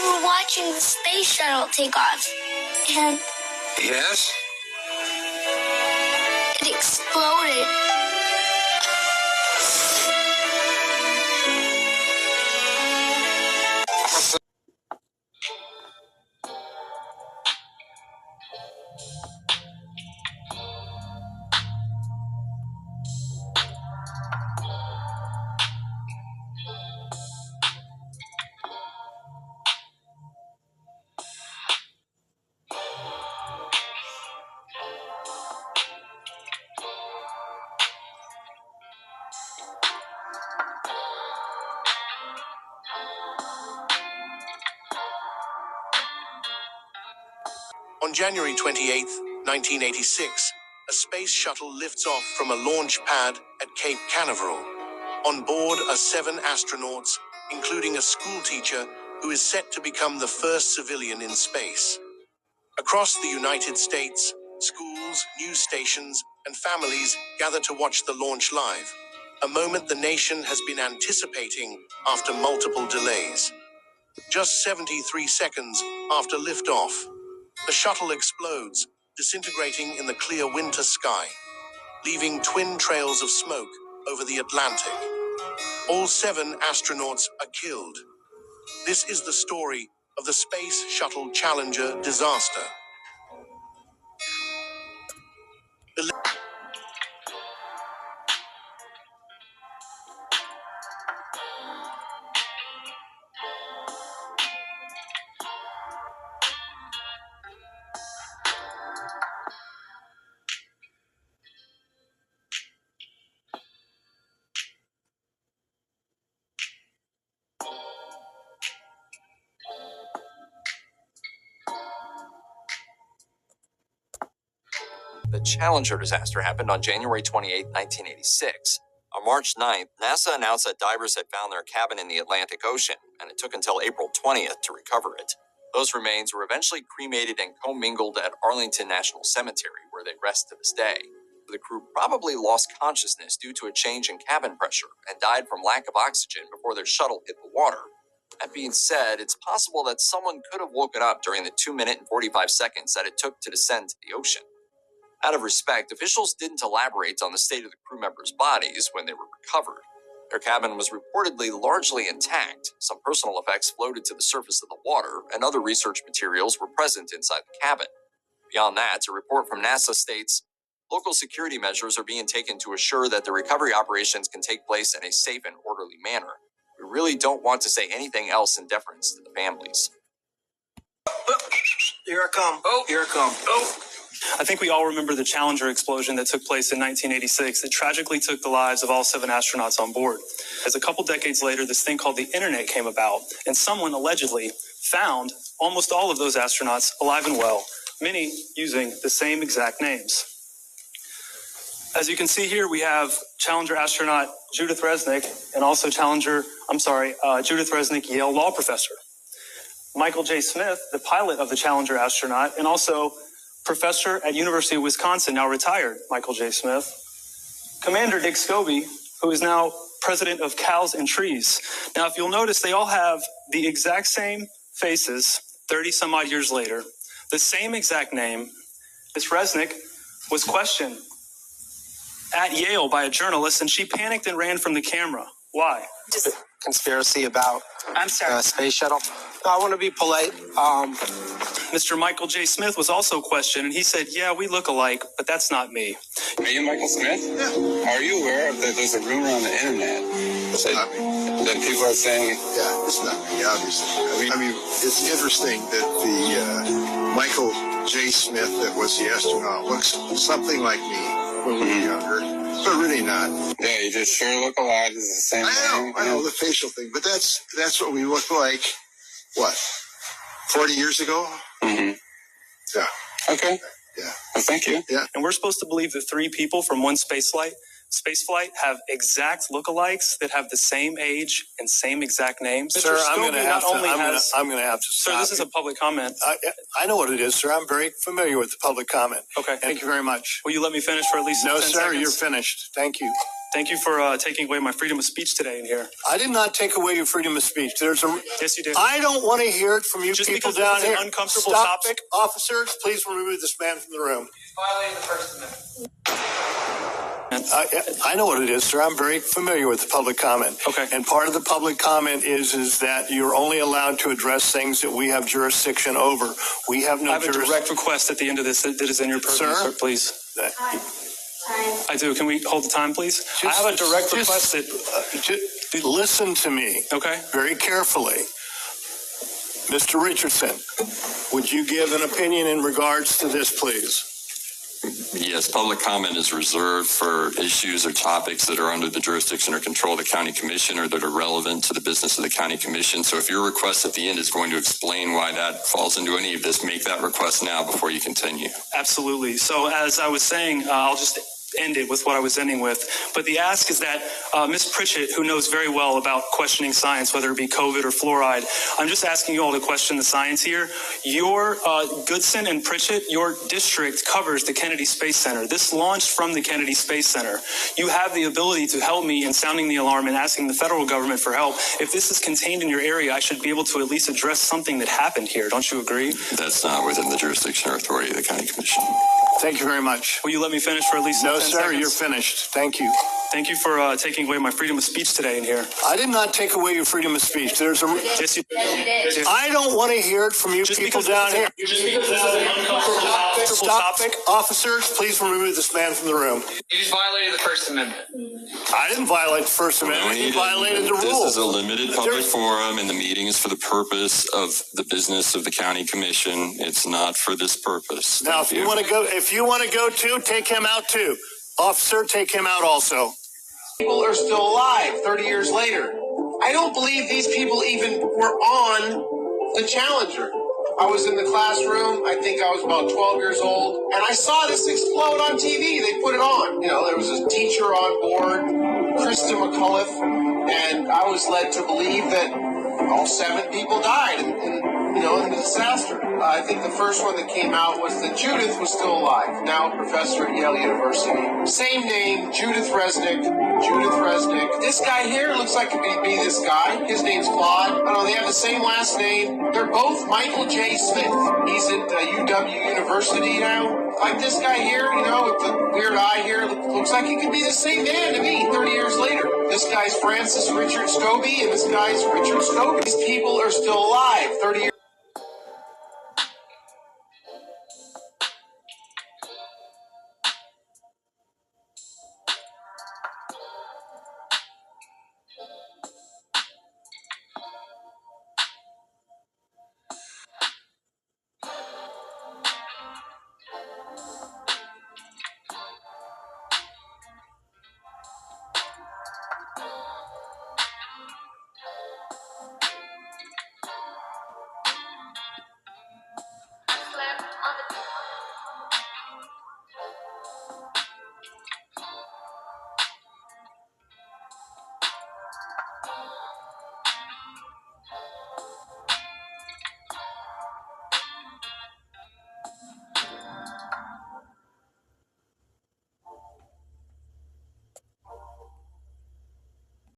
were watching the space shuttle take off, and Yes? it exploded. On January 28, 1986, a space shuttle lifts off from a launch pad at Cape Canaveral. On board are 7 astronauts, including a school teacher who is set to become the first civilian in space. Across the United States, schools, news stations, and families gather to watch the launch live, a moment the nation has been anticipating after multiple delays. Just 73 seconds after liftoff, the shuttle explodes, disintegrating in the clear winter sky, leaving twin trails of smoke over the Atlantic. All 7 astronauts are killed. This is the story of the Space Shuttle Challenger disaster. The Challenger disaster happened on January 28, 1986. On March 9th, NASA announced that divers had found their cabin in the Atlantic Ocean, and it took until April 20th to recover it. Those remains were eventually cremated and commingled at Arlington National Cemetery, where they rest to this day. The crew probably lost consciousness due to a change in cabin pressure and died from lack of oxygen before their shuttle hit the water. That being said, it's possible that someone could have woken up during the 2-minute and 45 seconds that it took to descend to the ocean. Out of respect, officials didn't elaborate on the state of the crew members' bodies when they were recovered. Their cabin was reportedly largely intact. Some personal effects floated to the surface of the water, and other research materials were present inside the cabin. Beyond that, a report from NASA states, local security measures are being taken to assure that the recovery operations can take place in a safe and orderly manner. We really don't want to say anything else in deference to the families. Here I come. Oh, here I come. Oh. I think we all remember the Challenger explosion that took place in 1986 that tragically took the lives of all 7 astronauts on board. As a couple decades later, this thing called the internet came about, and someone allegedly found almost all of those astronauts alive and well, many using the same exact names. As you can see here, we have Challenger astronaut Judith Resnick and also Judith Resnick, Yale law professor. Michael J. Smith, the pilot of the Challenger astronaut, and also professor at University of Wisconsin, now retired, Michael J. Smith. Commander Dick Scobie, who is now president of Cows and Trees. Now, if you'll notice, they all have the exact same faces 30 some odd years later, the same exact name. Ms. Resnick was questioned at Yale by a journalist, and she panicked and ran from the camera. Why? Conspiracy about space shuttle. I want to be polite. Mr. Michael J. Smith was also questioned, and he said, yeah, we look alike, but that's not me. Are you Michael Smith? Yeah. Are you aware of that there's a rumor on the internet that people are saying... Yeah, it's not me, obviously. I mean, it's interesting that the Michael J. Smith that was the astronaut looks something like me when we were younger, but really not. Yeah, you just sure look alike. It's the same thing. I know the facial thing, but that's what we look like, 40 years ago? Mm-hmm. Yeah. Okay. Yeah. Well, thank you. Yeah. And we're supposed to believe that 3 people from one space flight have exact lookalikes that have the same age and same exact names. Sir, Mr. I'm going to have to Sir, this is a public comment. I know what it is, sir. I'm very familiar with the public comment. Okay. Thank you very much. Will you let me finish for at least 10 No, seconds? sir, you're finished. Thank you. Thank you for taking away my freedom of speech today in here. I did not take away your freedom of speech. Yes, you did. I don't want to hear it from you Just people because down it's here. an uncomfortable Stop. topic. Officers, please remove this man from the room. He's violating the First Amendment. I know what it is, sir. I'm very familiar with the public comment. Okay. And part of the public comment is that you're only allowed to address things that we have jurisdiction over. We have no I have a jurisdiction. direct request at the end of this that is in your purview, sir, please. I do. Can we hold the time, please? I have a direct request that... Listen to me. Okay. Very carefully. Mr. Richardson, would you give an opinion in regards to this, please? Yes, public comment is reserved for issues or topics that are under the jurisdiction or control of the county commission or that are relevant to the business of the county commission. So if your request at the end is going to explain why that falls into any of this, make that request now before you continue. Absolutely. So as I was saying, I'll just end it with what I was ending with. But the ask is that Ms. Pritchett, who knows very well about questioning science, whether it be COVID or fluoride, I'm just asking you all to question the science here. Your Goodson and Pritchett, your district covers the Kennedy Space Center. This launched from the Kennedy Space Center. You have the ability to help me in sounding the alarm and asking the federal government for help. If this is contained in your area, I should be able to at least address something that happened here. Don't you agree? That's not within the jurisdiction or authority of the county commission. Thank you very much. Will you let me finish for at least 10 No, sir, seconds? you're finished. Thank you. Thank you for taking away my freedom of speech today in here. I did not take away your freedom of speech. Yes, you did. I don't want to hear it from you people down here. Just because this is an uncomfortable topic. Officers, please remove this man from the room. You just violated the First Amendment. I didn't violate the First Amendment. You violated the rules. This is a limited public forum, and the meeting is for the purpose of the business of the county commission. It's not for this purpose. Now, if you want to go too, take him out too. Officer, take him out also. People are still alive 30 years later. I don't believe these people even were on the Challenger. I was in the classroom. I think I was about 12 years old, and I saw this explode on TV. They put it on. You know, there was a teacher on board, Krista McCullough, and I was led to believe that all 7 people died in the disaster. I think the first one that came out was that Judith was still alive, now a professor at Yale University. Same name, Judith Resnick. This guy here looks like it could be this guy. His name's Claude. I don't know, they have the same last name. They're both Michael J. Smith. He's at UW University now. Like this guy here, with the weird eye here, looks like he could be the same man to me 30 years later. This guy's Francis Richard Scobie, and this guy's Richard Scobie. These people are still alive 30 years